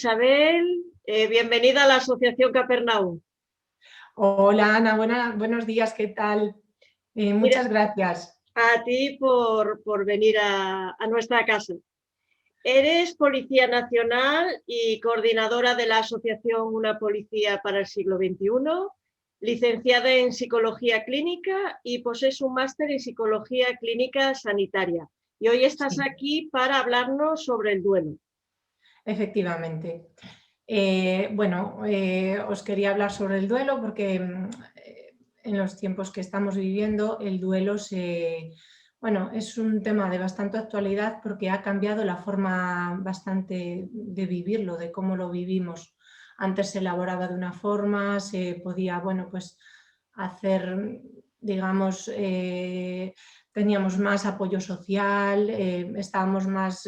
Isabel, bienvenida a la Asociación Capernaum. Hola Ana, buenos días, ¿qué tal? Mira, Muchas gracias. a ti por venir a nuestra casa. Eres Policía Nacional y coordinadora de la Asociación Una Policía para el Siglo XXI, licenciada en Psicología Clínica y posees un máster en Psicología Clínica Sanitaria. Y hoy estás Sí, aquí para hablarnos sobre el duelo. efectivamente. Os quería hablar sobre el duelo porque en los tiempos que estamos viviendo el duelo es un tema de bastante actualidad porque ha cambiado la forma bastante de vivirlo, de cómo lo vivimos. Antes se elaboraba de una forma, se podía, hacer, digamos, teníamos más apoyo social, estábamos más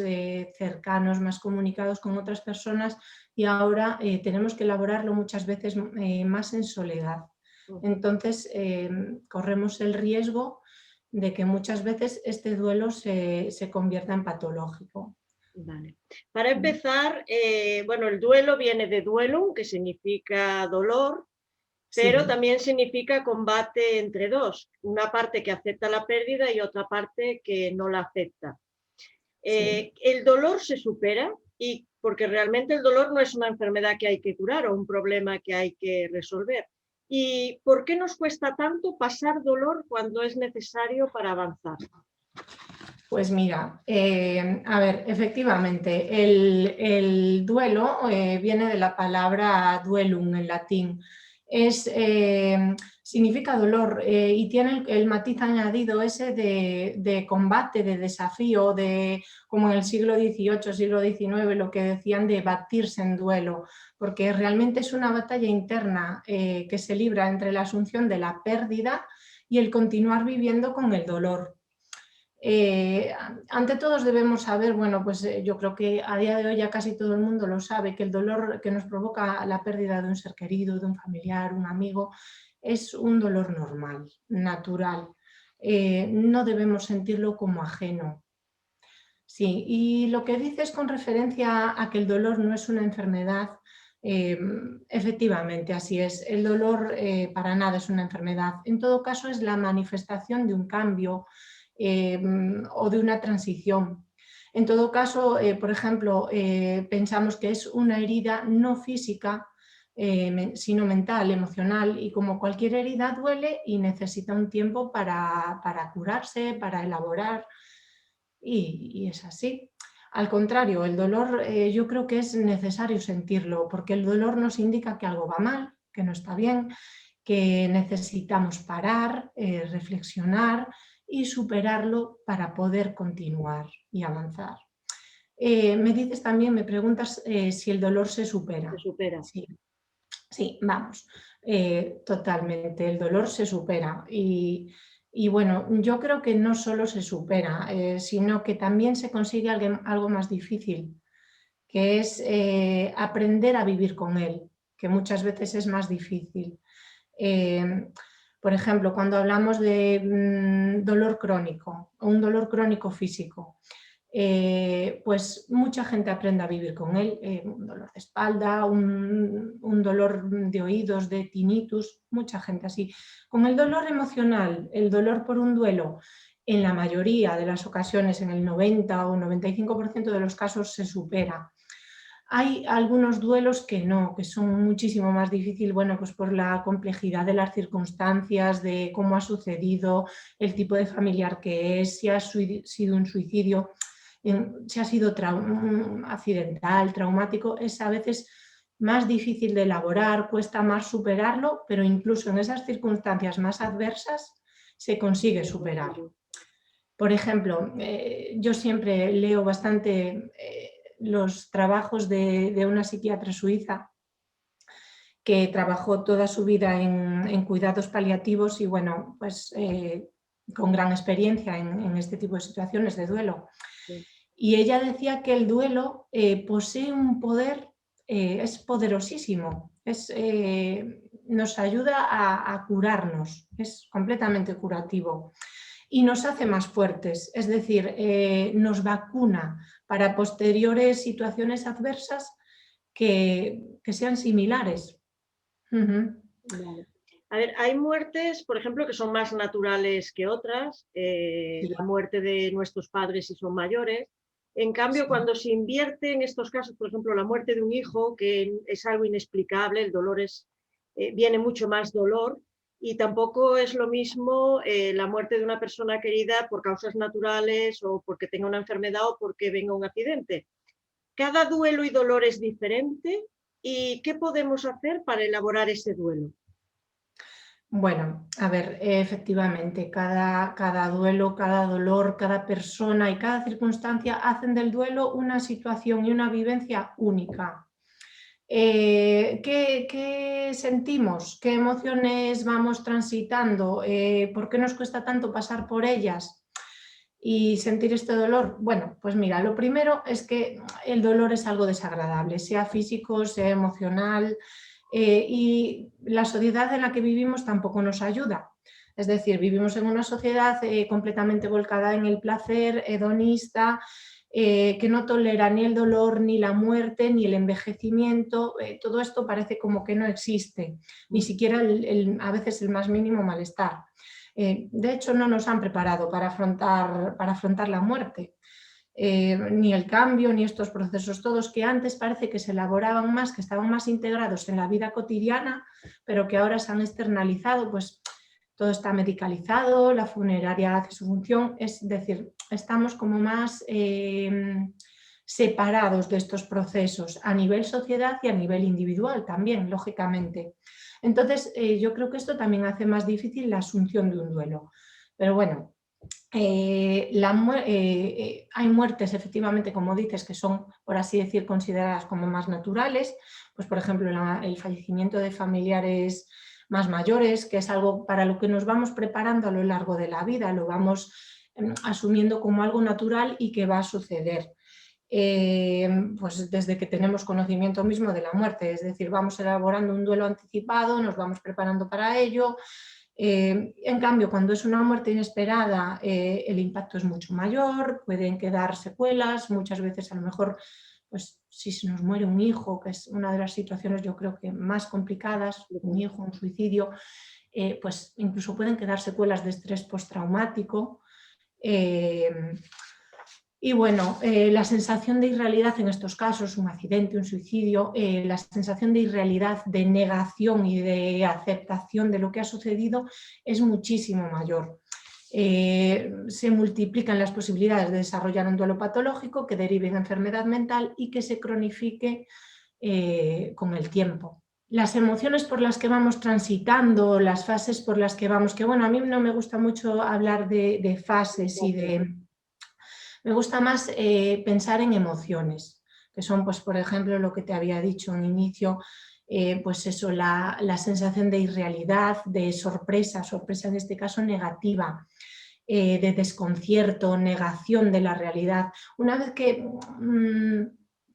cercanos, más comunicados con otras personas y ahora tenemos que elaborarlo muchas veces más en soledad. Entonces corremos el riesgo de que muchas veces este duelo se convierta en patológico. Vale. Para empezar, el duelo viene de duelum, que significa dolor, pero Sí, también significa combate entre dos, una parte que acepta la pérdida y otra parte que no la acepta. sí. El dolor se supera y porque realmente el dolor no es una enfermedad que hay que curar o un problema que hay que resolver. ¿Y por qué nos cuesta tanto pasar dolor cuando es necesario para avanzar? Pues mira, efectivamente, el duelo viene de la palabra duelum en latín. Significa dolor y tiene el matiz añadido ese de combate, de desafío, como en el siglo XVIII, siglo XIX, lo que decían de batirse en duelo, porque realmente es una batalla interna que se libra entre la asunción de la pérdida y el continuar viviendo con el dolor. Ante todos debemos saber, yo creo que a día de hoy ya casi todo el mundo lo sabe, que el dolor que nos provoca la pérdida de un ser querido, de un familiar, un amigo, es un dolor normal, natural. No debemos sentirlo como ajeno. Sí, y lo que dices con referencia a que el dolor no es una enfermedad, efectivamente, así es. El dolor para nada es una enfermedad. En todo caso, es la manifestación de un cambio o de una transición. En todo caso, por ejemplo, pensamos que es una herida no física, sino mental, emocional, y como cualquier herida duele y necesita un tiempo para curarse, para elaborar, y es así. Al contrario, el dolor yo creo que es necesario sentirlo, porque el dolor nos indica que algo va mal, que no está bien, que necesitamos parar, reflexionar y superarlo para poder continuar y avanzar. Me dices también, me preguntas si el dolor se Se supera. supera. Sí, sí, vamos, totalmente, el dolor se supera y bueno, yo creo que no solo se supera, sino que también se consigue algo más difícil, que es aprender a vivir con él, que muchas veces es más difícil. Eh, por ejemplo, cuando hablamos de dolor crónico o un dolor crónico físico, pues mucha gente aprende a vivir con él, un dolor de espalda, un dolor de oídos, de tinnitus, mucha gente así. Con el dolor emocional, el dolor por un duelo, en la mayoría de las ocasiones, en el 90 o 95% de los casos se supera. Hay algunos duelos que no, que son muchísimo más difíciles, pues por la complejidad de las circunstancias, de cómo ha sucedido, el tipo de familiar que es, si ha sido un suicidio, si ha sido accidental, traumático, es a veces más difícil de elaborar, cuesta más superarlo, pero incluso en esas circunstancias más adversas se consigue superar. Por ejemplo, yo siempre leo bastante los trabajos de una psiquiatra suiza que trabajó toda su vida en cuidados paliativos y con gran experiencia en este tipo de situaciones de duelo. Sí. Y ella decía que el duelo posee un poder, es poderosísimo, nos ayuda a curarnos, es completamente curativo y nos hace más fuertes, es decir, nos vacuna para posteriores situaciones adversas que sean similares. Vale. A ver, hay muertes, por ejemplo, que son más naturales que otras, Sí, la muerte de nuestros padres si son mayores. En cambio, sí. cuando se invierte en estos casos, por ejemplo, la muerte de un hijo, que es algo inexplicable, el dolor viene mucho más dolor, y tampoco es lo mismo la muerte de una persona querida por causas naturales o porque tenga una enfermedad o porque venga un accidente. Cada duelo y dolor es diferente. ¿Y qué podemos hacer para elaborar ese duelo? Bueno, a ver, efectivamente, cada duelo, cada dolor, cada persona y cada circunstancia hacen del duelo una situación y una vivencia única. ¿Qué sentimos? ¿Qué emociones vamos transitando? ¿Por qué nos cuesta tanto pasar por ellas y sentir este dolor? Bueno, pues mira, lo primero es que el dolor es algo desagradable, sea físico, sea emocional, y la sociedad en la que vivimos tampoco nos ayuda. Es decir, vivimos en una sociedad completamente volcada en el placer, hedonista, que no tolera ni el dolor, ni la muerte, ni el envejecimiento. Todo esto parece como que no existe, ni siquiera a veces el más mínimo malestar. De hecho, no nos han preparado para afrontar la muerte. Ni el cambio, ni estos procesos todos que antes parece que se elaboraban más, que estaban más integrados en la vida cotidiana, pero que ahora se han externalizado, pues todo está medicalizado, la funeraria hace su función, es decir, estamos como más separados de estos procesos a nivel sociedad y a nivel individual también, lógicamente. Entonces, yo creo que esto también hace más difícil la asunción de un duelo. Pero bueno, hay muertes, efectivamente, como dices, que son, por así decir, consideradas como más naturales, pues por ejemplo el fallecimiento de familiares más mayores, que es algo para lo que nos vamos preparando a lo largo de la vida, lo vamos asumiendo como algo natural y que va a suceder. Pues desde que tenemos conocimiento mismo de la muerte, es decir, vamos elaborando un duelo anticipado, nos vamos preparando para ello. En cambio, cuando es una muerte inesperada, el impacto es mucho mayor, pueden quedar secuelas, muchas veces a lo mejor, pues si se nos muere un hijo, que es una de las situaciones yo creo que más complicadas, un hijo, un suicidio, pues incluso pueden quedar secuelas de estrés postraumático. Y bueno, la sensación de irrealidad en estos casos, un accidente, un suicidio, la sensación de irrealidad, de negación y de aceptación de lo que ha sucedido es muchísimo mayor. Se multiplican las posibilidades de desarrollar un duelo patológico que derive en enfermedad mental y que se cronifique con el tiempo. Las emociones por las que vamos transitando, las fases por las que vamos, que bueno, a mí no me gusta mucho hablar de fases y de... Me gusta más pensar en emociones, que son, pues, por ejemplo, lo que te había dicho en inicio, pues eso, la sensación de irrealidad, de sorpresa en este caso negativa, de desconcierto, negación de la realidad. Una vez que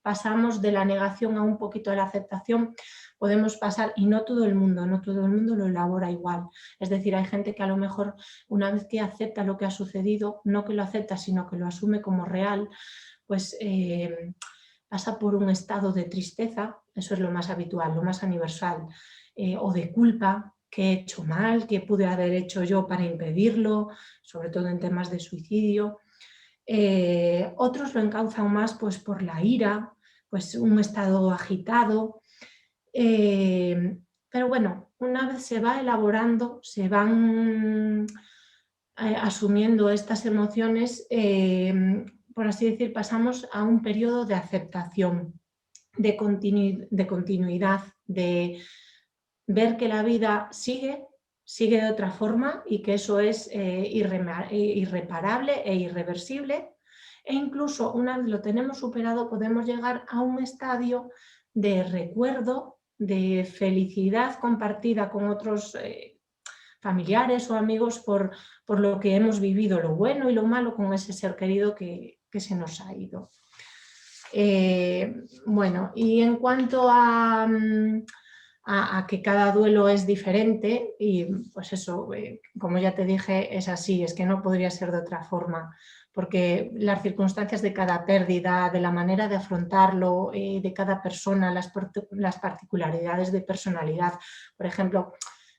pasamos de la negación a un poquito de la aceptación, podemos pasar, y no todo el mundo lo elabora igual. Es decir, hay gente que a lo mejor una vez que acepta lo que ha sucedido, no que lo acepta, sino que lo asume como real, pues pasa por un estado de tristeza, eso es lo más habitual, lo más universal, o de culpa, qué he hecho mal, qué pude haber hecho yo para impedirlo, sobre todo en temas de suicidio. Otros lo encauzan más pues, por la ira, pues un estado agitado. Pero bueno, una vez se va elaborando, se van asumiendo estas emociones, por así decir, pasamos a un periodo de aceptación, de continuidad, de ver que la vida sigue de otra forma y que eso es irreparable e irreversible, e incluso una vez lo tenemos superado podemos llegar a un estadio de recuerdo, de felicidad compartida con otros familiares o amigos por lo que hemos vivido, lo bueno y lo malo con ese ser querido que se nos ha ido. Bueno, y en cuanto a a que cada duelo es diferente y pues eso, como ya te dije, es así, es que no podría ser de otra forma, porque las circunstancias de cada pérdida, de la manera de afrontarlo, de cada persona, las particularidades de personalidad, por ejemplo,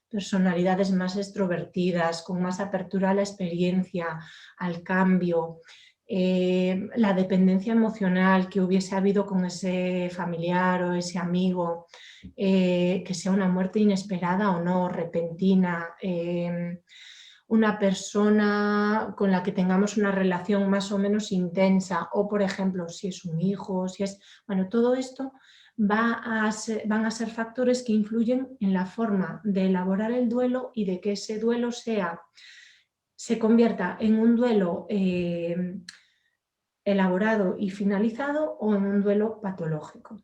personalidades más extrovertidas, con más apertura a la experiencia, al cambio, la dependencia emocional que hubiese habido con ese familiar o ese amigo, que sea una muerte inesperada o no, repentina, una persona con la que tengamos una relación más o menos intensa, o por ejemplo, si es un hijo, si es... Bueno, todo esto van a ser factores que influyen en la forma de elaborar el duelo y de que ese duelo se convierta en un duelo elaborado y finalizado o en un duelo patológico.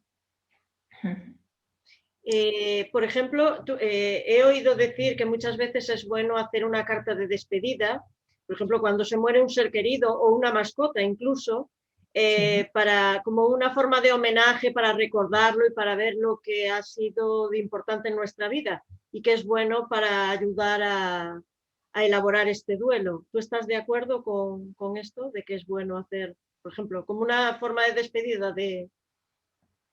Por ejemplo, he oído decir que muchas veces es bueno hacer una carta de despedida, por ejemplo, cuando se muere un ser querido o una mascota incluso, Sí. como una forma de homenaje para recordarlo y para ver lo que ha sido de importante en nuestra vida y que es bueno para ayudar a elaborar este duelo. ¿Tú estás de acuerdo con esto, de que es bueno hacer, por ejemplo, como una forma de despedida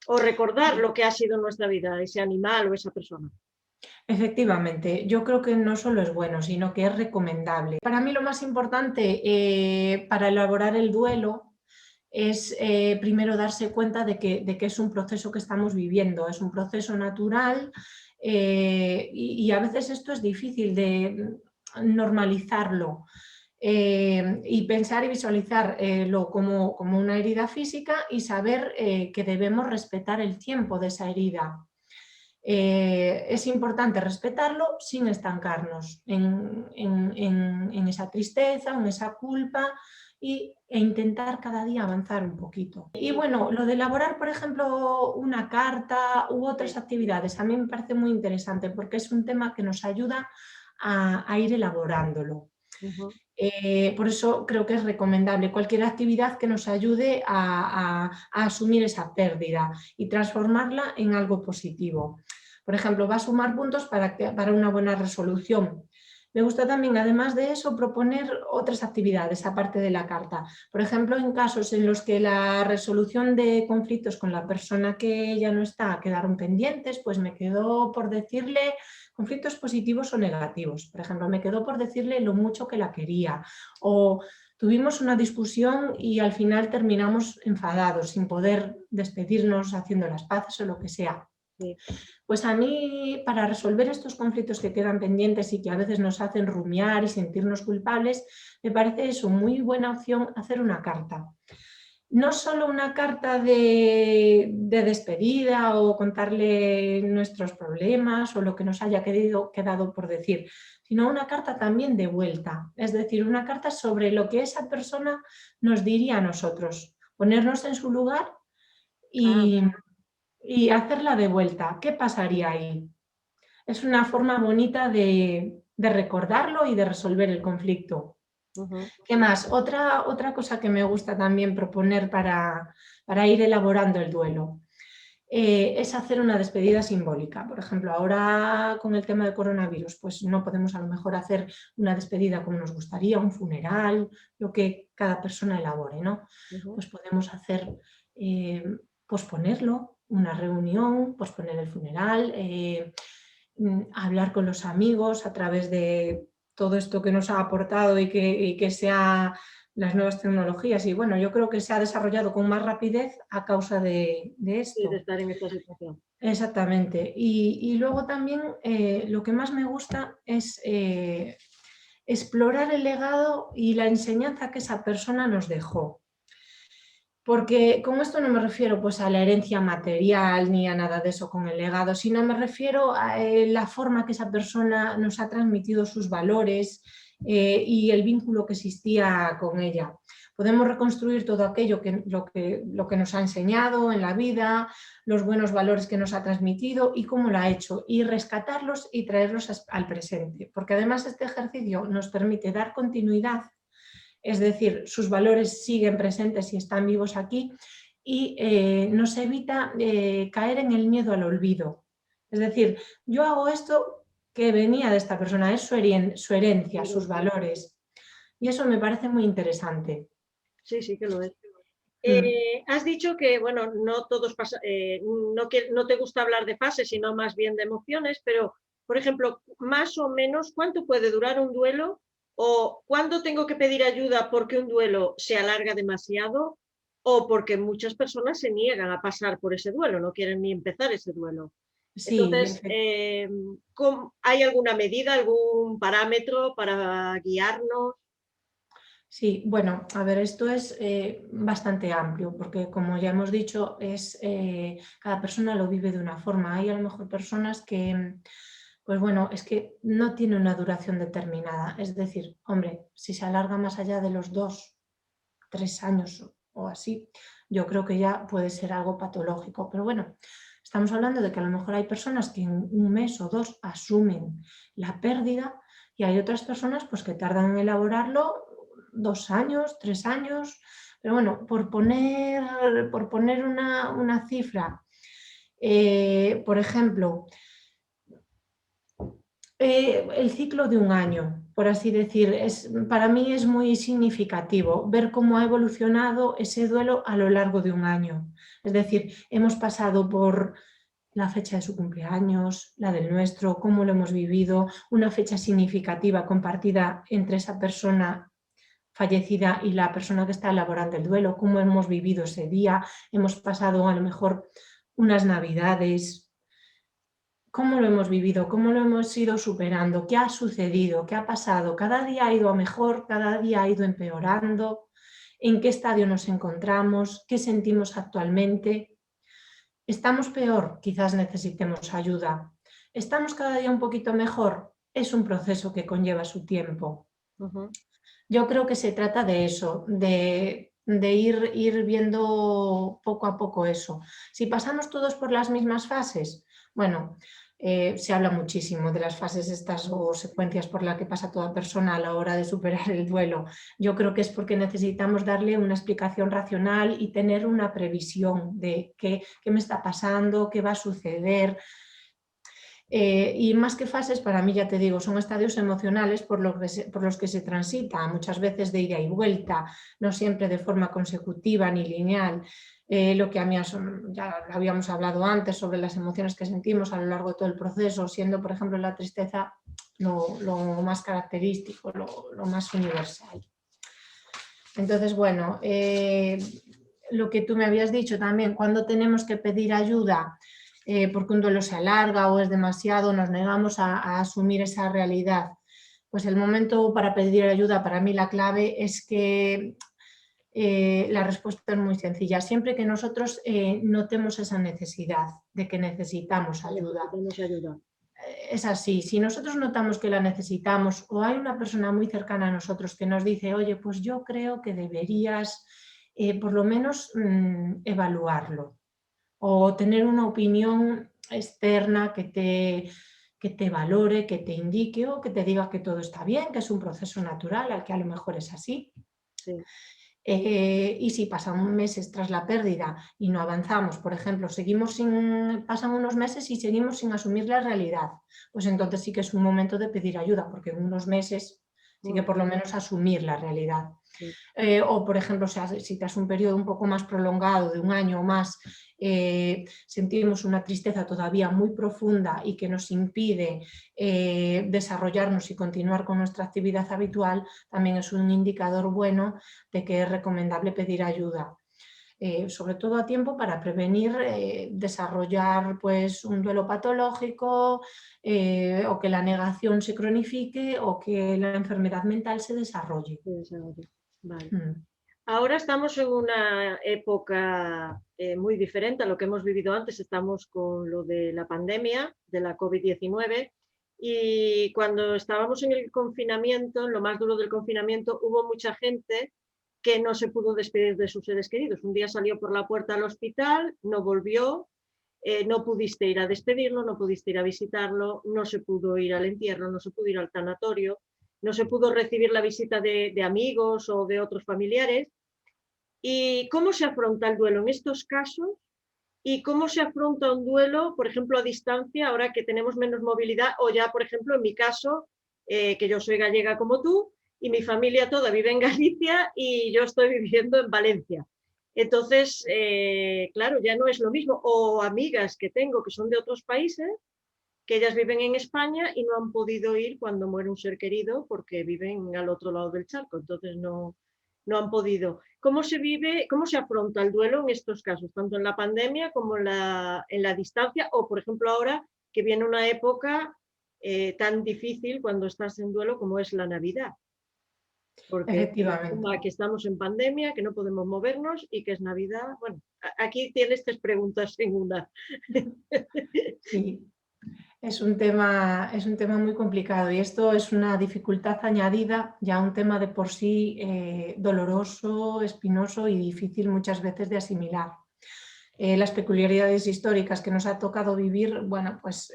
o recordar lo que ha sido en nuestra vida, ese animal o esa persona? Efectivamente, yo creo que no solo es bueno, sino que es recomendable. Para mí lo más importante para elaborar el duelo es primero darse cuenta de que es un proceso que estamos viviendo, es un proceso natural y a veces esto es difícil de normalizarlo. Y pensar y visualizarlo como una herida física y saber que debemos respetar el tiempo de esa herida. Es importante respetarlo sin estancarnos en esa tristeza, en esa culpa e intentar cada día avanzar un poquito. Y bueno, lo de elaborar, por ejemplo, una carta u otras actividades, a mí me parece muy interesante porque es un tema que nos ayuda a ir elaborándolo. Por eso creo que es recomendable cualquier actividad que nos ayude a asumir esa pérdida y transformarla en algo positivo. Por ejemplo, va a sumar puntos para una buena resolución. Me gusta también, además de eso, proponer otras actividades aparte de la carta. Por ejemplo, en casos en los que la resolución de conflictos con la persona que ya no está quedaron pendientes, pues me quedó por decirle conflictos positivos o negativos. Por ejemplo, me quedó por decirle lo mucho que la quería o tuvimos una discusión y al final terminamos enfadados, sin poder despedirnos, haciendo las paces o lo que sea. Sí. Pues a mí, para resolver estos conflictos que quedan pendientes y que a veces nos hacen rumiar y sentirnos culpables, me parece eso muy buena opción hacer una carta. No solo una carta de despedida o contarle nuestros problemas o lo que nos haya quedado por decir, sino una carta también de vuelta, es decir, una carta sobre lo que esa persona nos diría a nosotros, ponernos en su lugar y hacerla de vuelta. ¿Qué pasaría ahí? Es una forma bonita de recordarlo y de resolver el conflicto. ¿Qué más? Otra cosa que me gusta también proponer para ir elaborando el duelo es hacer una despedida simbólica. Por ejemplo, ahora con el tema del coronavirus, pues no podemos a lo mejor hacer una despedida como nos gustaría, un funeral, lo que cada persona elabore, ¿no? Pues podemos hacer, posponerlo, una reunión, posponer el funeral, hablar con los amigos a través de todo esto que nos ha aportado y que sea las nuevas tecnologías. Y bueno, yo creo que se ha desarrollado con más rapidez a causa de esto. De estar en esta situación. Exactamente. Y luego también lo que más me gusta es explorar el legado y la enseñanza que esa persona nos dejó. Porque con esto no me refiero pues, a la herencia material ni a nada de eso con el legado, sino me refiero a la forma que esa persona nos ha transmitido sus valores y el vínculo que existía con ella. Podemos reconstruir todo aquello lo que nos ha enseñado en la vida, los buenos valores que nos ha transmitido y cómo lo ha hecho, y rescatarlos y traerlos al presente. Porque además este ejercicio nos permite dar continuidad. Es decir, sus valores siguen presentes y están vivos aquí y nos evita caer en el miedo al olvido. Es decir, yo hago esto que venía de esta persona, es su herencia, sus valores. Y eso me parece muy interesante. Sí, sí que lo es. Mm. Has dicho que, bueno, no todos no te gusta hablar de fases, sino más bien de emociones, pero, por ejemplo, más o menos, ¿cuánto puede durar un duelo? ¿O cuándo tengo que pedir ayuda porque un duelo se alarga demasiado? ¿O porque muchas personas se niegan a pasar por ese duelo, no quieren ni empezar ese duelo? Sí, Entonces, ¿hay alguna medida, algún parámetro para guiarnos? sí, bueno, a ver, esto es bastante amplio porque como ya hemos dicho, cada persona lo vive de una forma. Hay a lo mejor personas que, pues bueno, es que no tiene una duración determinada. Es decir, hombre, si se alarga más allá de los 2, 3 años o así, yo creo que ya puede ser algo patológico. Pero bueno, estamos hablando de que a lo mejor hay personas que en un mes o 2 asumen la pérdida y hay otras personas pues, que tardan en elaborarlo 2 años, 3 años. Pero bueno, por poner una cifra, por ejemplo, el ciclo de un año, por así decir, para mí es muy significativo ver cómo ha evolucionado ese duelo a lo largo de un año. Es decir, hemos pasado por la fecha de su cumpleaños, la del nuestro, cómo lo hemos vivido, una fecha significativa compartida entre esa persona fallecida y la persona que está elaborando el duelo, cómo hemos vivido ese día, hemos pasado a lo mejor unas navidades, cómo lo hemos vivido, cómo lo hemos ido superando, qué ha sucedido, qué ha pasado, cada día ha ido a mejor, cada día ha ido empeorando, en qué estadio nos encontramos, qué sentimos actualmente. ¿Estamos peor? Quizás necesitemos ayuda. ¿Estamos cada día un poquito mejor? Es un proceso que conlleva su tiempo. Ujú. Yo creo que se trata de eso, de ir viendo poco a poco eso. Si pasamos todos por las mismas fases, bueno, se habla muchísimo de las fases estas o secuencias por las que pasa toda persona a la hora de superar el duelo. Yo creo que es porque necesitamos darle una explicación racional y tener una previsión de qué me está pasando, qué va a suceder. Y más que fases, para mí, ya te digo, son estadios emocionales por los que se transita, muchas veces de ida y vuelta, no siempre de forma consecutiva ni lineal. Lo que a mí ya lo habíamos hablado antes sobre las emociones que sentimos a lo largo de todo el proceso, siendo, por ejemplo, la tristeza lo más característico, lo más universal. Entonces, bueno, lo que tú me habías dicho también, cuando tenemos que pedir ayuda porque un duelo se alarga o es demasiado, nos negamos a asumir esa realidad. Pues el momento para pedir ayuda, para mí la clave es que la respuesta es muy sencilla. Siempre que nosotros notemos esa necesidad de que necesitamos ayuda. Necesitamos ayuda. Es así, si nosotros notamos que la necesitamos o hay una persona muy cercana a nosotros que nos dice, oye, pues yo creo que deberías por lo menos evaluarlo o tener una opinión externa que te valore, que te indique o que te diga que todo está bien, que es un proceso natural, al que a lo mejor es así. Sí. Y si pasan meses tras la pérdida y no avanzamos, por ejemplo, pasan unos meses y seguimos sin asumir la realidad, pues entonces sí que es un momento de pedir ayuda, porque en unos meses sí que por lo menos asumir la realidad. Sí. O, por ejemplo, si tras un periodo un poco más prolongado, de un año o más, sentimos una tristeza todavía muy profunda y que nos impide desarrollarnos y continuar con nuestra actividad habitual, también es un indicador bueno de que es recomendable pedir ayuda. Sobre todo a tiempo para prevenir desarrollar pues, un duelo patológico o que la negación se cronifique o que la enfermedad mental se desarrolle. Vale. Mm. Ahora estamos en una época muy diferente a lo que hemos vivido antes. Estamos con lo de la pandemia, de la COVID-19, y cuando estábamos en el confinamiento, en lo más duro del confinamiento, hubo mucha gente que no se pudo despedir de sus seres queridos. Un día salió por la puerta al hospital, no volvió, no pudiste ir a despedirlo, no pudiste ir a visitarlo, no se pudo ir al entierro, no se pudo ir al tanatorio, no se pudo recibir la visita de amigos o de otros familiares. ¿Y cómo se afronta el duelo en estos casos? ¿Y cómo se afronta un duelo, por ejemplo, a distancia, ahora que tenemos menos movilidad? O ya, por ejemplo, en mi caso, que yo soy gallega como tú, y mi familia toda vive en Galicia y yo estoy viviendo en Valencia. Entonces, claro, ya no es lo mismo. O amigas que tengo que son de otros países, que ellas viven en España y no han podido ir cuando muere un ser querido porque viven al otro lado del charco. Entonces no han podido. ¿Cómo se vive, cómo se afronta el duelo en estos casos, tanto en la pandemia como en la distancia? O, por ejemplo, ahora que viene una época tan difícil cuando estás en duelo como es la Navidad. Porque Efectivamente. que estamos en pandemia, que no podemos movernos y que es Navidad. Bueno, aquí tienes tres preguntas en una. Sí, es un tema muy complicado y esto es una dificultad añadida, ya un tema de por sí doloroso, espinoso y difícil muchas veces de asimilar. Las peculiaridades históricas que nos ha tocado vivir, bueno, pues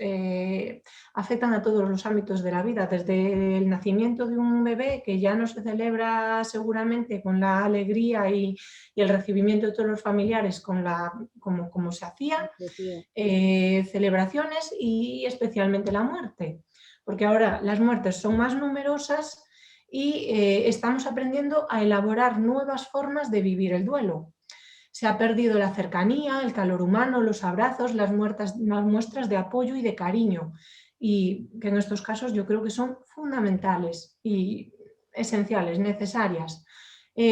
afectan a todos los ámbitos de la vida, desde el nacimiento de un bebé, que ya no se celebra seguramente con la alegría y el recibimiento de todos los familiares como se hacía, celebraciones y especialmente la muerte, porque ahora las muertes son más numerosas y estamos aprendiendo a elaborar nuevas formas de vivir el duelo. Se ha perdido la cercanía, el calor humano, los abrazos, las muestras de apoyo y de cariño, y que en estos casos yo creo que son fundamentales y esenciales, necesarias.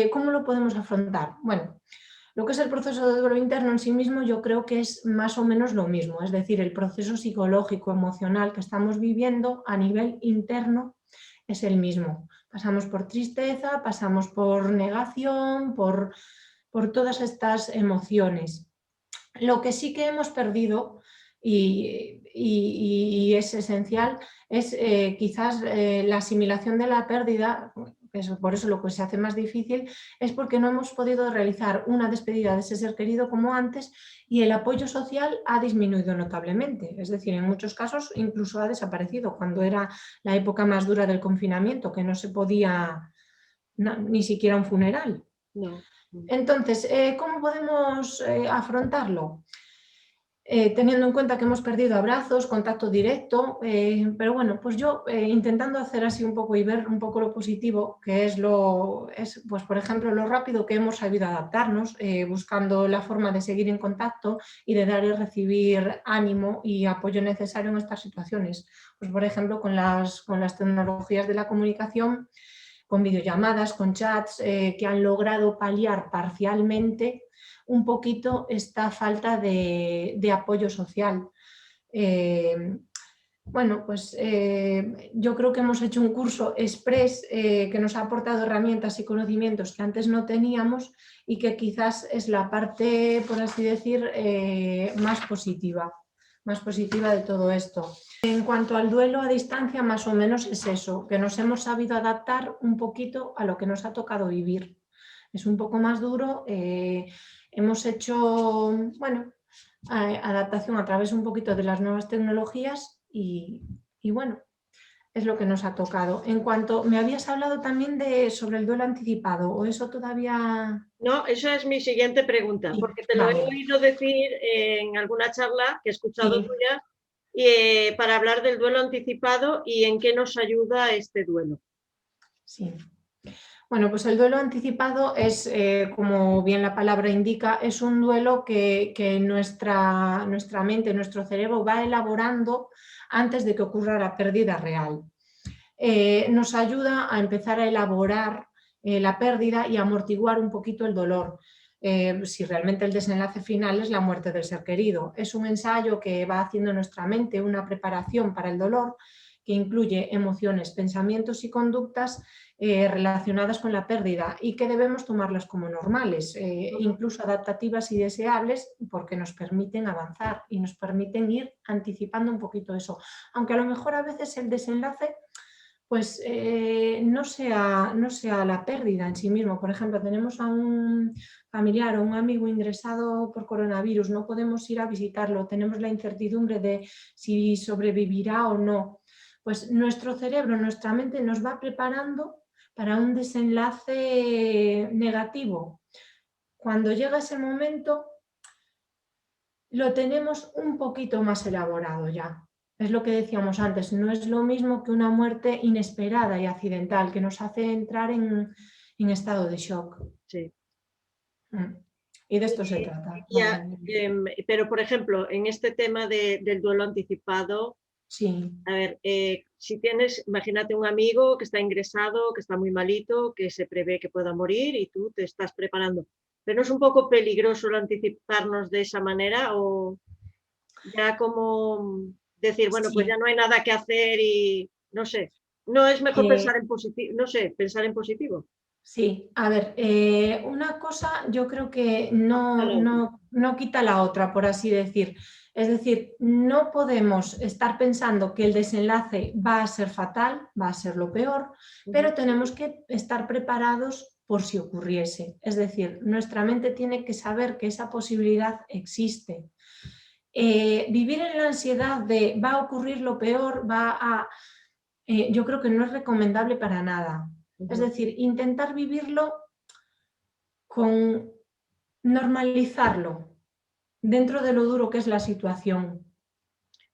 ¿Cómo lo podemos afrontar? Bueno, lo que es el proceso de duelo interno en sí mismo yo creo que es más o menos lo mismo, es decir, el proceso psicológico, emocional que estamos viviendo a nivel interno es el mismo. Pasamos por tristeza, pasamos por negación, por todas estas emociones. Lo que sí que hemos perdido y es esencial es quizás la asimilación de la pérdida. Por eso lo que se hace más difícil es porque no hemos podido realizar una despedida de ese ser querido como antes y el apoyo social ha disminuido notablemente. Es decir, en muchos casos incluso ha desaparecido cuando era la época más dura del confinamiento, que no se podía ni siquiera un funeral. No. Entonces, ¿cómo podemos afrontarlo? Teniendo en cuenta que hemos perdido abrazos, contacto directo, pero bueno, pues yo intentando hacer así un poco y ver un poco lo positivo, que es pues por ejemplo, lo rápido que hemos sabido adaptarnos, buscando la forma de seguir en contacto y de dar y recibir ánimo y apoyo necesario en estas situaciones. Pues por ejemplo, con las tecnologías de la comunicación, con videollamadas, con chats, que han logrado paliar parcialmente un poquito esta falta de apoyo social. Bueno, pues yo creo que hemos hecho un curso express que nos ha aportado herramientas y conocimientos que antes no teníamos y que quizás es la parte, por así decir, más positiva de todo esto. En cuanto al duelo a distancia, más o menos es eso, que nos hemos sabido adaptar un poquito a lo que nos ha tocado vivir. Es un poco más duro, hemos hecho, bueno, adaptación a través un poquito de las nuevas tecnologías y bueno, es lo que nos ha tocado. En cuanto, me habías hablado también sobre el duelo anticipado, ¿o eso todavía...? No, esa es mi siguiente pregunta, Sí, porque te lo he vale. oído decir en alguna charla que he escuchado Sí, tuya para hablar del duelo anticipado y en qué nos ayuda este duelo. sí. Bueno, pues el duelo anticipado es, como bien la palabra indica, es un duelo que nuestra mente, nuestro cerebro va elaborando antes de que ocurra la pérdida real. Nos ayuda a empezar a elaborar la pérdida y a amortiguar un poquito el dolor. Si realmente el desenlace final es la muerte del ser querido. Es un ensayo que va haciendo nuestra mente una preparación para el dolor que incluye emociones, pensamientos y conductas relacionadas con la pérdida y que debemos tomarlas como normales, incluso adaptativas y deseables, porque nos permiten avanzar y nos permiten ir anticipando un poquito eso. Aunque a lo mejor a veces el desenlace pues no sea la pérdida en sí mismo. Por ejemplo, tenemos a un familiar o un amigo ingresado por coronavirus, no podemos ir a visitarlo, tenemos la incertidumbre de si sobrevivirá o no. Pues nuestro cerebro, nuestra mente nos va preparando para un desenlace negativo. Cuando llega ese momento, lo tenemos un poquito más elaborado ya. Es lo que decíamos antes, no es lo mismo que una muerte inesperada y accidental que nos hace entrar en estado de shock. Sí. Y de esto se trata. Pero, por ejemplo, en este tema del duelo anticipado, sí. A ver, si tienes, imagínate un amigo que está ingresado, que está muy malito, que se prevé que pueda morir y tú te estás preparando. ¿Pero no es un poco peligroso el anticiparnos de esa manera o ya como decir, bueno, pues Sí. ya no hay nada que hacer y no sé, no es mejor pensar en positivo, no sé, pensar en positivo? Sí, a ver, una cosa yo creo que A la otra. no quita la otra, por así decir. Es decir, no podemos estar pensando que el desenlace va a ser fatal, va a ser lo peor, pero tenemos que estar preparados por si ocurriese. Es decir, nuestra mente tiene que saber que esa posibilidad existe. Vivir en la ansiedad de va a ocurrir lo peor, yo creo que no es recomendable para nada. Es decir, intentar vivirlo con normalizarlo dentro de lo duro que es la situación.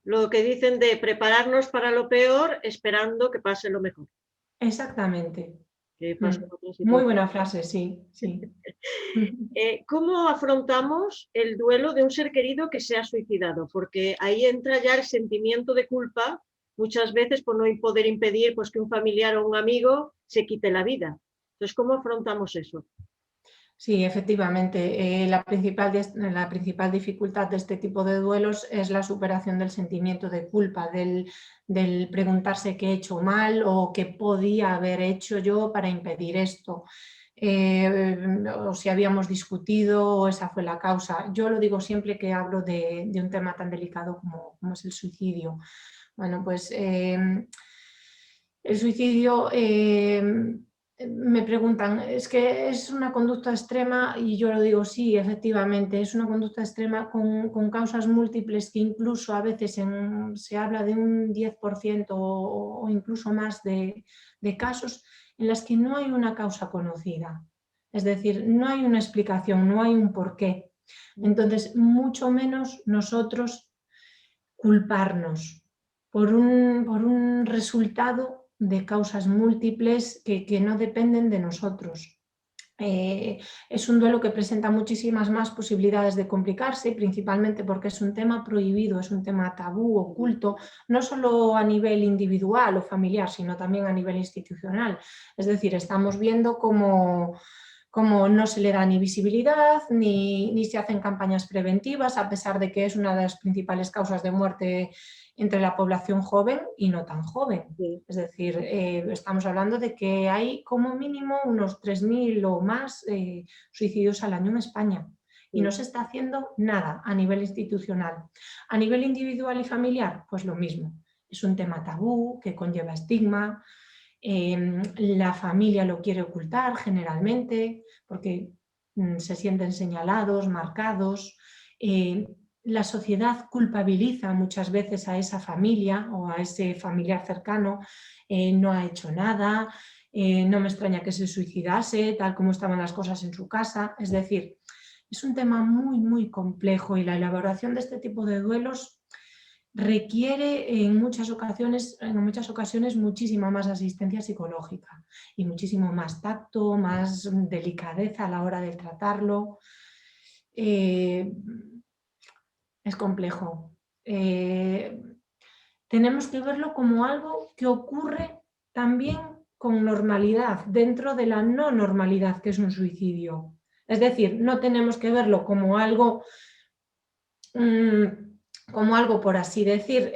Lo que dicen de prepararnos para lo peor esperando que pase lo mejor. Exactamente. Que pase otra Muy situación. buena frase, sí, sí. ¿Cómo afrontamos el duelo de un ser querido que se ha suicidado? Porque ahí entra ya el sentimiento de culpa, muchas veces por no poder impedir pues, que un familiar o un amigo se quite la vida. Entonces, ¿cómo afrontamos eso? Sí, efectivamente. La principal dificultad de este tipo de duelos es la superación del sentimiento de culpa, del preguntarse qué he hecho mal o qué podía haber hecho yo para impedir esto. O si habíamos discutido o esa fue la causa. Yo lo digo siempre que hablo de un tema tan delicado como es el suicidio. Bueno, pues el suicidio, me preguntan, ¿es que es una conducta extrema? Y yo lo digo, sí, efectivamente, es una conducta extrema con causas múltiples que incluso a veces se habla de un 10% o incluso más de casos en las que no hay una causa conocida. Es decir, no hay una explicación, no hay un porqué. Entonces, mucho menos nosotros culparnos por un resultado de causas múltiples que no dependen de nosotros. Es un duelo que presenta muchísimas más posibilidades de complicarse, principalmente porque es un tema prohibido, es un tema tabú, oculto, no solo a nivel individual o familiar, sino también a nivel institucional. Es decir, estamos viendo cómo no se le da ni visibilidad ni se hacen campañas preventivas, a pesar de que es una de las principales causas de muerte entre la población joven y no tan joven. Sí. Es decir, estamos hablando de que hay como mínimo unos 3.000 o más suicidios al año en España y no se está haciendo nada a nivel institucional. A nivel individual y familiar, pues lo mismo. Es un tema tabú que conlleva estigma. La familia lo quiere ocultar generalmente porque se sienten señalados, marcados. La sociedad culpabiliza muchas veces a esa familia o a ese familiar cercano, no ha hecho nada, no me extraña que se suicidase, tal como estaban las cosas en su casa. Es decir, es un tema muy, muy complejo y la elaboración de este tipo de duelos requiere en muchas ocasiones muchísima más asistencia psicológica y muchísimo más tacto, más delicadeza a la hora de tratarlo. Es complejo. Tenemos que verlo como algo que ocurre también con normalidad, dentro de la no normalidad que es un suicidio. Es decir, no tenemos que verlo como algo por así decir,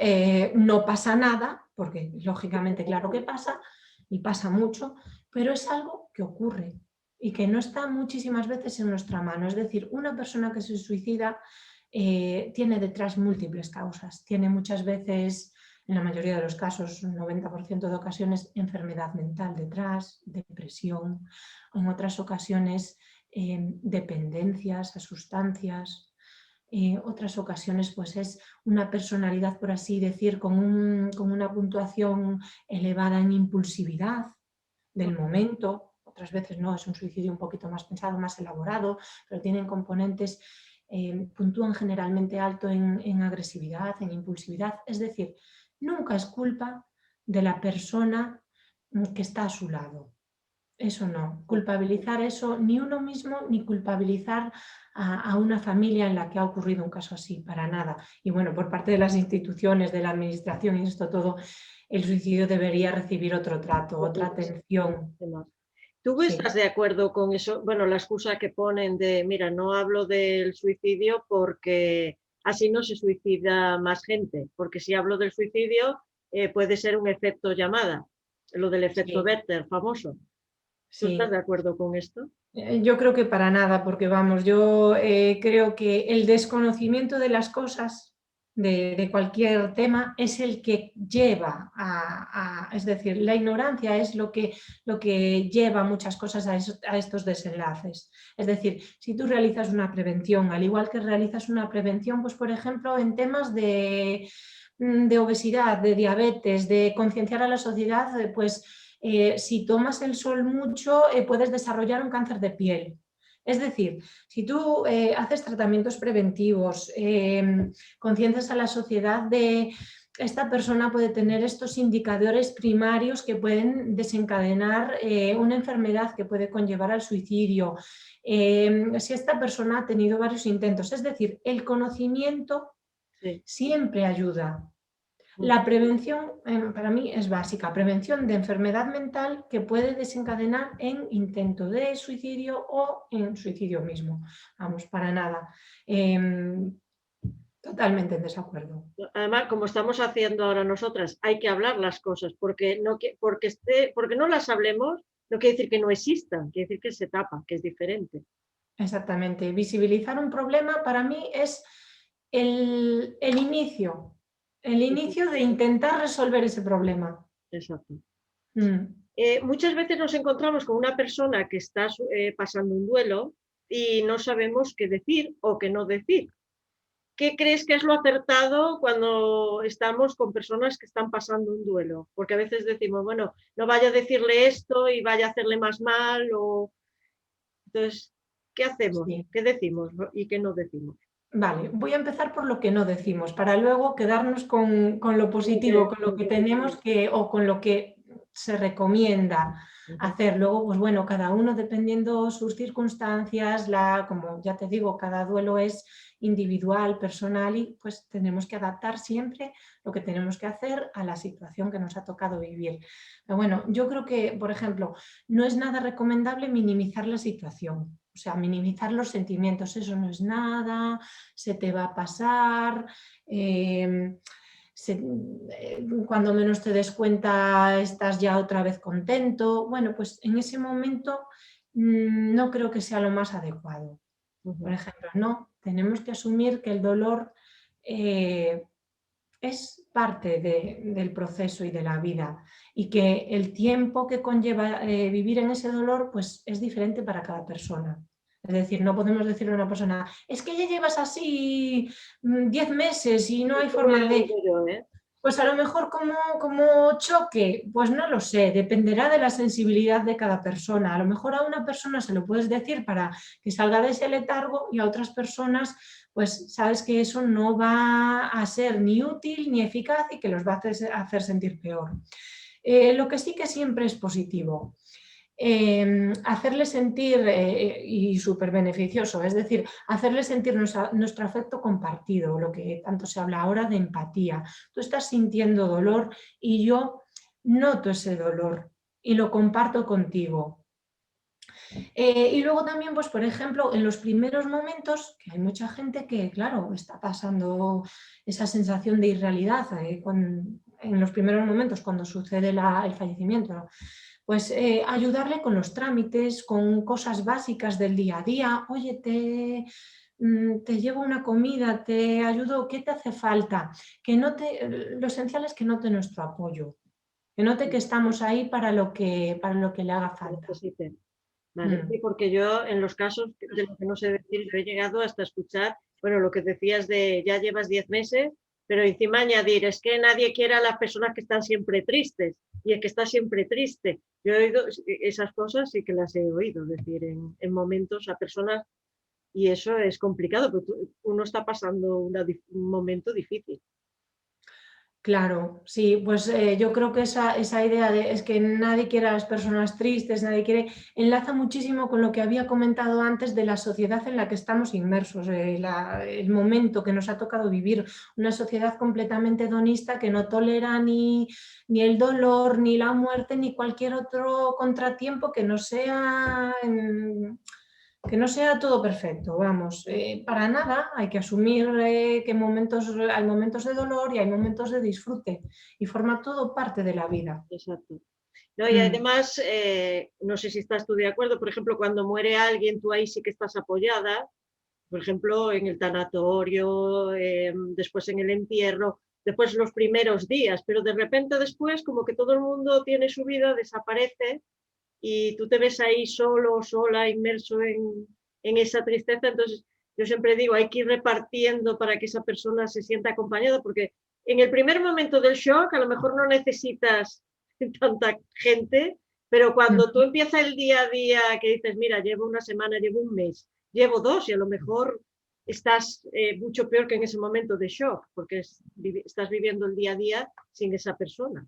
no pasa nada, porque lógicamente claro que pasa, y pasa mucho, pero es algo que ocurre y que no está muchísimas veces en nuestra mano. Es decir, una persona que se suicida tiene detrás múltiples causas, tiene muchas veces, en la mayoría de los casos, un 90% de ocasiones, enfermedad mental detrás, depresión, en otras ocasiones dependencias a sustancias. Otras ocasiones pues es una personalidad, por así decir, con una puntuación elevada en impulsividad del momento. Otras veces no, es un suicidio un poquito más pensado, más elaborado, pero tienen componentes puntúan generalmente alto en agresividad, en impulsividad. Es decir, nunca es culpa de la persona que está a su lado. Eso no, culpabilizar eso ni uno mismo ni culpabilizar a una familia en la que ha ocurrido un caso así, para nada. Y bueno, por parte de las instituciones, de la administración y esto todo, el suicidio debería recibir otro trato, otra atención. ¿Tú Sí. estás de acuerdo con eso? Bueno, la excusa que ponen de, mira, no hablo del suicidio porque así no se suicida más gente, porque si hablo del suicidio puede ser un efecto llamada, lo del efecto Sí, Werther famoso. ¿Tú estás sí. de acuerdo con esto? Yo creo que para nada, porque vamos, yo creo que el desconocimiento de las cosas, de cualquier tema, es el que lleva es decir, la ignorancia es lo que lleva muchas cosas a estos desenlaces. Es decir, si tú realizas una prevención, al igual que realizas una prevención, pues por ejemplo, en temas de obesidad, de diabetes, de concienciar a la sociedad, pues si tomas el sol mucho puedes desarrollar un cáncer de piel. Es decir, si tú haces tratamientos preventivos, conciencias a la sociedad de esta persona puede tener estos indicadores primarios que pueden desencadenar una enfermedad que puede conllevar al suicidio, si esta persona ha tenido varios intentos. Es decir, el conocimiento siempre ayuda. La prevención para mí es básica, prevención de enfermedad mental que puede desencadenar en intento de suicidio o en suicidio mismo. Vamos, para nada. Totalmente en desacuerdo. Además, como estamos haciendo ahora nosotras, hay que hablar las cosas, porque no las hablemos no quiere decir que no existan, quiere decir que se tapa, que es diferente. Exactamente. Visibilizar un problema para mí es el inicio de intentar resolver ese problema. Exacto. Mm. Muchas veces nos encontramos con una persona que está pasando un duelo y no sabemos qué decir o qué no decir. ¿Qué crees que es lo acertado cuando estamos con personas que están pasando un duelo? Porque a veces decimos, bueno, no vaya a decirle esto y vaya a hacerle más mal. Entonces, ¿qué hacemos? Sí. ¿Qué decimos y qué no decimos? Vale, voy a empezar por lo que no decimos, para luego quedarnos con lo positivo, con lo que tenemos que, o con lo que se recomienda hacer. Luego, pues bueno, cada uno dependiendo sus circunstancias, como ya te digo, cada duelo es individual, personal y pues tenemos que adaptar siempre lo que tenemos que hacer a la situación que nos ha tocado vivir. Pero bueno, yo creo que, por ejemplo, no es nada recomendable minimizar la situación. O sea, minimizar los sentimientos, eso no es nada, se te va a pasar, cuando menos te des cuenta estás ya otra vez contento. Bueno, pues en ese momento no creo que sea lo más adecuado. Por ejemplo, no, tenemos que asumir que el dolor es parte del proceso y de la vida y que el tiempo que conlleva vivir en ese dolor pues es diferente para cada persona. Es decir, no podemos decirle a una persona, es que ya llevas así 10 meses y no hay forma de... Pues a lo mejor como choque, pues no lo sé, dependerá de la sensibilidad de cada persona. A lo mejor a una persona se lo puedes decir para que salga de ese letargo y a otras personas pues sabes que eso no va a ser ni útil ni eficaz y que los va a hacer sentir peor. Lo que sí que siempre es positivo. Hacerle sentir, y súper beneficioso, es decir, hacerle sentir nuestro afecto compartido, lo que tanto se habla ahora de empatía. Tú estás sintiendo dolor y yo noto ese dolor y lo comparto contigo. Y luego también, pues por ejemplo, en los primeros momentos, que hay mucha gente que, claro, está pasando esa sensación de irrealidad en los primeros momentos cuando sucede el fallecimiento, ¿no? Pues ayudarle con los trámites, con cosas básicas del día a día. Oye, te llevo una comida, te ayudo, ¿qué te hace falta? Lo esencial es que note nuestro apoyo, que note que estamos ahí para lo que le haga falta. Vale, sí, porque yo en los casos de lo que no sé decir, yo he llegado hasta escuchar, bueno, lo que decías de ya llevas 10 meses, pero encima añadir, es que nadie quiere a las personas que están siempre tristes y el que está siempre triste. Yo he oído esas cosas, sí que las he oído decir en momentos a personas y eso es complicado, porque uno está pasando un momento difícil. Claro, sí, pues yo creo que esa idea de es que nadie quiere a las personas tristes, nadie quiere, enlaza muchísimo con lo que había comentado antes de la sociedad en la que estamos inmersos, el momento que nos ha tocado vivir, una sociedad completamente hedonista que no tolera ni el dolor, ni la muerte, ni cualquier otro contratiempo que no sea que no sea todo perfecto, vamos, para nada hay que asumir que hay momentos de dolor y hay momentos de disfrute y forma todo parte de la vida. Exacto. No, y Mm. además, no sé si estás tú de acuerdo, por ejemplo, cuando muere alguien, tú ahí sí que estás apoyada, por ejemplo, en el tanatorio, después en el entierro, después los primeros días, pero de repente después como que todo el mundo tiene su vida, desaparece y tú te ves ahí solo, sola, inmerso en esa tristeza. Entonces, yo siempre digo, hay que ir repartiendo para que esa persona se sienta acompañada, porque en el primer momento del shock a lo mejor no necesitas tanta gente, pero cuando tú empiezas el día a día, que dices, mira, llevo una semana, llevo un mes, llevo 2, y a lo mejor estás mucho peor que en ese momento de shock, porque estás viviendo el día a día sin esa persona.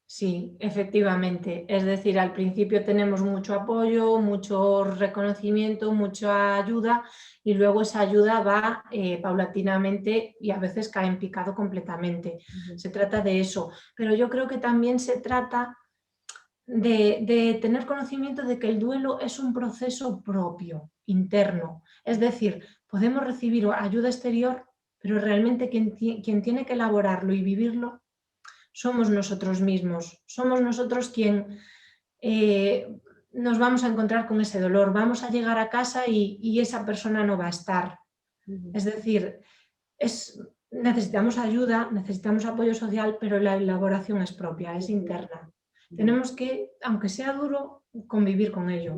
Sí, efectivamente. Es decir, al principio tenemos mucho apoyo, mucho reconocimiento, mucha ayuda y luego esa ayuda va paulatinamente y a veces cae en picado completamente. Se trata de eso. Pero yo creo que también se trata de tener conocimiento de que el duelo es un proceso propio, interno. Es decir, podemos recibir ayuda exterior, pero realmente quien tiene que elaborarlo y vivirlo somos nosotros mismos, somos nosotros quien nos vamos a encontrar con ese dolor, vamos a llegar a casa y esa persona no va a estar. Es decir, necesitamos ayuda, necesitamos apoyo social, pero la elaboración es propia, es interna. Tenemos que, aunque sea duro, convivir con ello,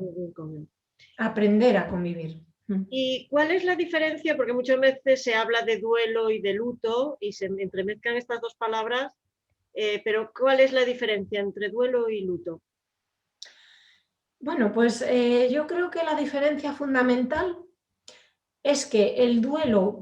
aprender a convivir. ¿Y cuál es la diferencia? Porque muchas veces se habla de duelo y de luto y se entremezclan estas dos palabras, pero ¿cuál es la diferencia entre duelo y luto? Bueno, pues yo creo que la diferencia fundamental es que el duelo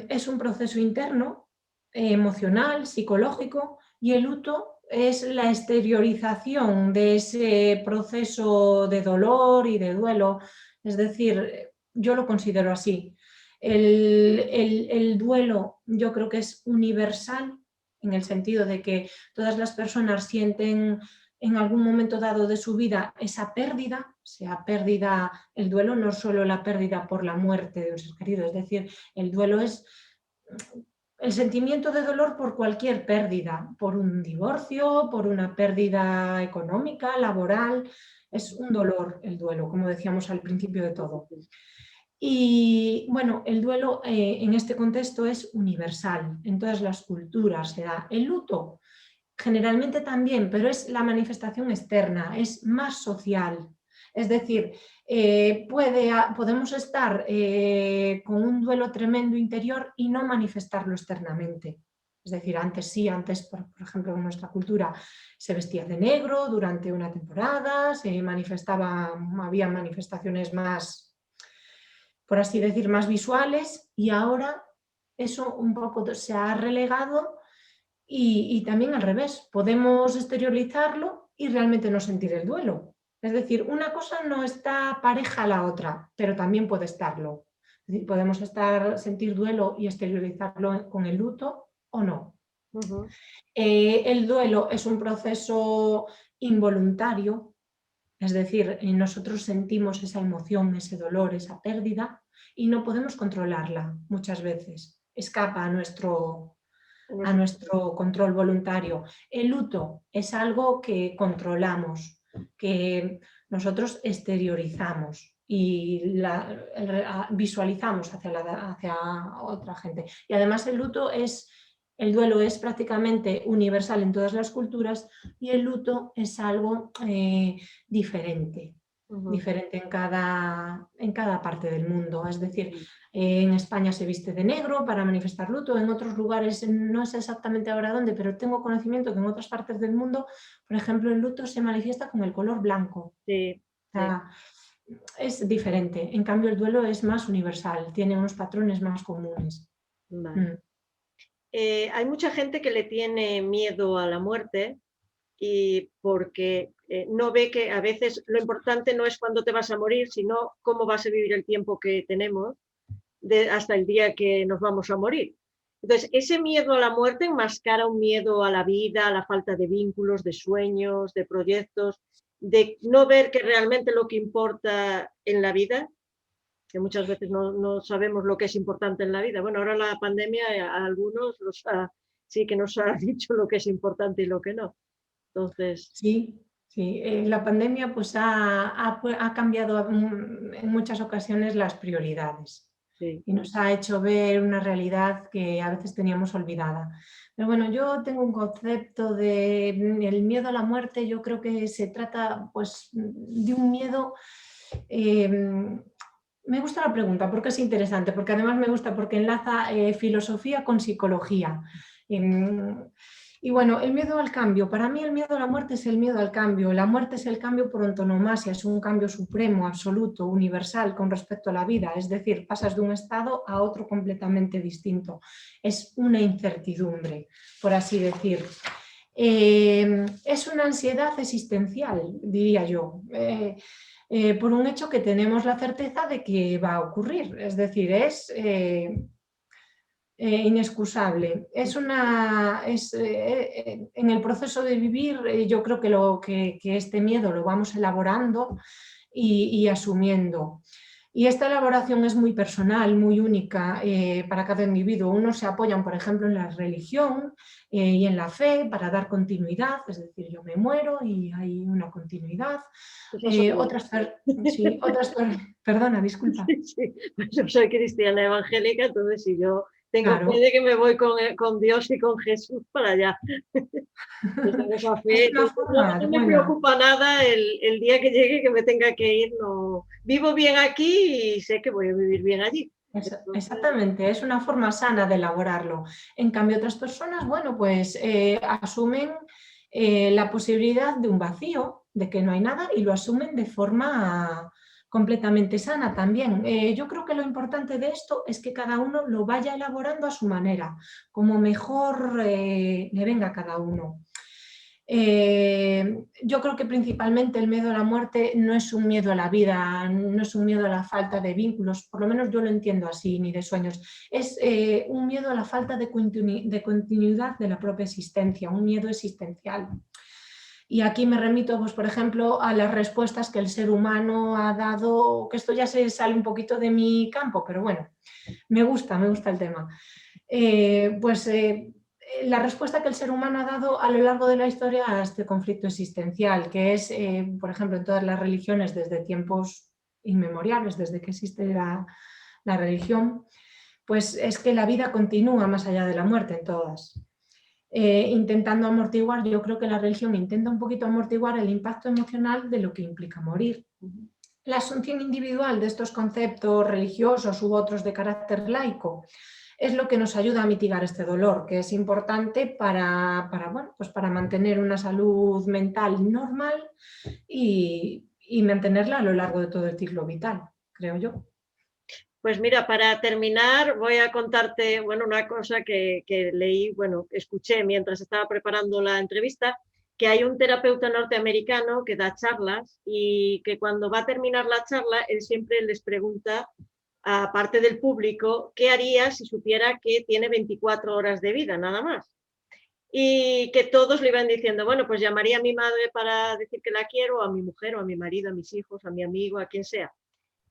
es un proceso interno, emocional, psicológico, y el luto es la exteriorización de ese proceso de dolor y de duelo. Es decir, yo lo considero así. El duelo yo creo que es universal en el sentido de que todas las personas sienten en algún momento dado de su vida esa pérdida, sea pérdida, el duelo no es solo la pérdida por la muerte de un ser querido, es decir, el duelo es el sentimiento de dolor por cualquier pérdida, por un divorcio, por una pérdida económica, laboral, es un dolor el duelo, como decíamos al principio de todo. Y bueno, el duelo en este contexto es universal, en todas las culturas se da. El luto generalmente también, pero es la manifestación externa, es más social. Es decir, podemos estar con un duelo tremendo interior y no manifestarlo externamente. Es decir, antes sí, antes, por ejemplo, en nuestra cultura se vestía de negro durante una temporada, había manifestaciones más, por así decir, más visuales y ahora eso un poco se ha relegado y también al revés, podemos exteriorizarlo y realmente no sentir el duelo. Es decir, una cosa no está pareja a la otra, pero también puede estarlo. Es decir, podemos sentir duelo y exteriorizarlo con el luto o no. El duelo es un proceso involuntario, es decir, nosotros sentimos esa emoción, ese dolor, esa pérdida y no podemos controlarla muchas veces. Escapa a nuestro control voluntario. El luto es algo que controlamos, que nosotros exteriorizamos y visualizamos hacia otra gente. Y además el duelo es prácticamente universal en todas las culturas y el luto es algo diferente. Diferente en cada parte del mundo. Es decir, en España se viste de negro para manifestar luto, en otros lugares no sé exactamente ahora dónde, pero tengo conocimiento que en otras partes del mundo, por ejemplo, el luto se manifiesta con el color blanco. Sí, O sea, es diferente. En cambio, el duelo es más universal, tiene unos patrones más comunes. Vale. Hay mucha gente que le tiene miedo a la muerte y porque no ve que a veces lo importante no es cuándo te vas a morir, sino cómo vas a vivir el tiempo que tenemos hasta el día que nos vamos a morir. Entonces, ese miedo a la muerte enmascara un miedo a la vida, a la falta de vínculos, de sueños, de proyectos, de no ver que realmente lo que importa en la vida, que muchas veces no sabemos lo que es importante en la vida. Bueno, ahora la pandemia a algunos sí que nos ha dicho lo que es importante y lo que no. Entonces, Sí, sí. La pandemia pues ha cambiado en muchas ocasiones las prioridades sí. y nos ha hecho ver una realidad que a veces teníamos olvidada. Pero bueno, yo tengo un concepto de el miedo a la muerte. Yo creo que se trata pues de un miedo. Me gusta la pregunta porque es interesante, porque además me gusta porque enlaza filosofía con psicología. Y bueno, el miedo al cambio. Para mí el miedo a la muerte es el miedo al cambio. La muerte es el cambio por antonomasia, es un cambio supremo, absoluto, universal con respecto a la vida. Es decir, pasas de un estado a otro completamente distinto. Es una incertidumbre, por así decir. Es una ansiedad existencial, diría yo. Por un hecho que tenemos la certeza de que va a ocurrir, es decir, es inexcusable. En el proceso de vivir yo creo que este miedo lo vamos elaborando y asumiendo. Y esta elaboración es muy personal, muy única para cada individuo. Unos se apoyan, por ejemplo, en la religión y en la fe para dar continuidad, es decir, yo me muero y hay una continuidad. Perdona, disculpa. Sí, sí. Pues yo soy cristiana evangélica, entonces si yo tengo Claro. fe de que me voy con Dios y con Jesús para allá. Yo tengo esa Es fe, una forma no me buena. preocupa nada el día que llegue que me tenga que ir. No, vivo bien aquí y sé que voy a vivir bien allí. Entonces, Exactamente, es una forma sana de elaborarlo. En cambio, otras personas, bueno, pues asumen la posibilidad de un vacío, de que no hay nada, y lo asumen de forma completamente sana también. Yo creo que lo importante de esto es que cada uno lo vaya elaborando a su manera, como mejor le venga a cada uno. Yo creo que principalmente el miedo a la muerte no es un miedo a la vida, no es un miedo a la falta de vínculos, por lo menos yo lo entiendo así, ni de sueños. Es un miedo a la falta de continuidad de la propia existencia, un miedo existencial. Y aquí me remito, pues, por ejemplo, a las respuestas que el ser humano ha dado, que esto ya se sale un poquito de mi campo, pero bueno, me gusta el tema. La respuesta que el ser humano ha dado a lo largo de la historia a este conflicto existencial, que es, por ejemplo, en todas las religiones desde tiempos inmemoriales, desde que existe la religión, pues es que la vida continúa más allá de la muerte en todas. Intentando amortiguar, yo creo que la religión intenta un poquito amortiguar el impacto emocional de lo que implica morir. La asunción individual de estos conceptos religiosos u otros de carácter laico es lo que nos ayuda a mitigar este dolor, que es importante para mantener una salud mental normal y mantenerla a lo largo de todo el ciclo vital, creo yo. pues mira, para terminar voy a contarte una cosa que leí, escuché mientras estaba preparando la entrevista, que hay un terapeuta norteamericano que da charlas y que cuando va a terminar la charla, él siempre les pregunta a parte del público qué haría si supiera que tiene 24 horas de vida, nada más. Y que todos le iban diciendo, bueno, pues llamaría a mi madre para decir que la quiero, a mi mujer, o a mi marido, a mis hijos, a mi amigo, a quien sea.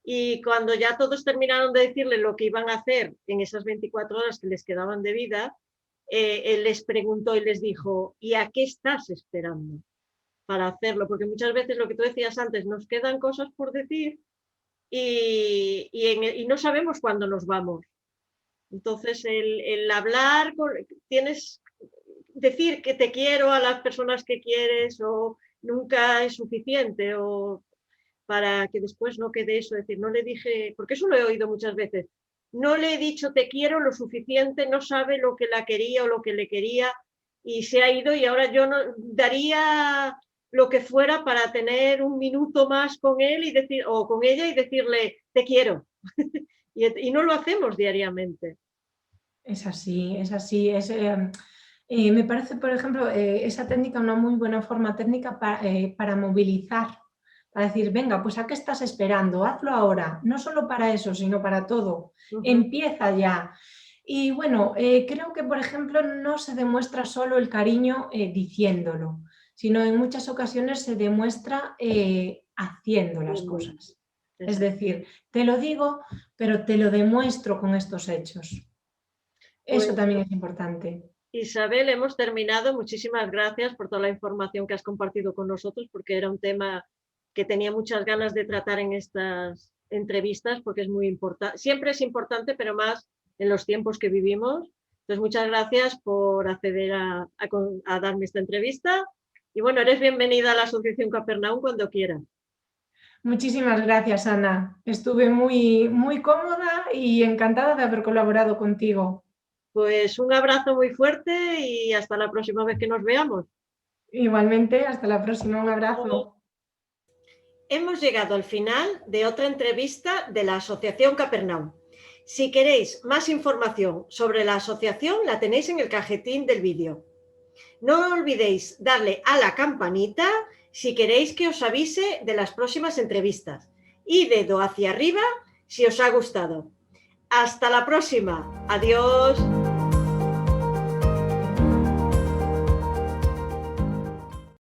Y cuando ya todos terminaron de decirle lo que iban a hacer en esas 24 horas que les quedaban de vida, él les preguntó y les dijo, ¿y a qué estás esperando para hacerlo? Porque muchas veces lo que tú decías antes, nos quedan cosas por decir y no sabemos cuándo nos vamos. Entonces, el hablar, decir que te quiero a las personas que quieres o nunca es suficiente o para que después no quede eso, decir, no le dije, porque eso lo he oído muchas veces, no le he dicho te quiero lo suficiente, no sabe lo que la quería o lo que le quería y se ha ido y ahora yo no daría lo que fuera para tener un minuto más con él y decir, o con ella y decirle, te quiero. Y no lo hacemos diariamente. Es así, es así. Me parece, por ejemplo, esa técnica una muy buena forma técnica para movilizar, para decir, venga, pues ¿a qué estás esperando? Hazlo ahora, no solo para eso, sino para todo. Empieza ya. Y bueno, creo que, por ejemplo, no se demuestra solo el cariño diciéndolo, sino en muchas ocasiones se demuestra haciendo las cosas. Es decir, te lo digo, pero te lo demuestro con estos hechos. Eso Pues, también es importante. Isabel, hemos terminado. Muchísimas gracias por toda la información que has compartido con nosotros, porque era un tema que tenía muchas ganas de tratar en estas entrevistas, porque es muy importante. Siempre es importante, pero más en los tiempos que vivimos. Entonces, muchas gracias por acceder a darme esta entrevista. Y bueno, eres bienvenida a la Asociación Capernaum cuando quieras. Muchísimas gracias, Ana. Estuve muy, muy cómoda y encantada de haber colaborado contigo. Pues un abrazo muy fuerte y hasta la próxima vez que nos veamos. Igualmente, hasta la próxima. Un abrazo. Hemos llegado al final de otra entrevista de la Asociación Capernaum. Si queréis más información sobre la asociación, la tenéis en el cajetín del vídeo. No olvidéis darle a la campanita si queréis que os avise de las próximas entrevistas y dedo hacia arriba si os ha gustado. Hasta la próxima. Adiós.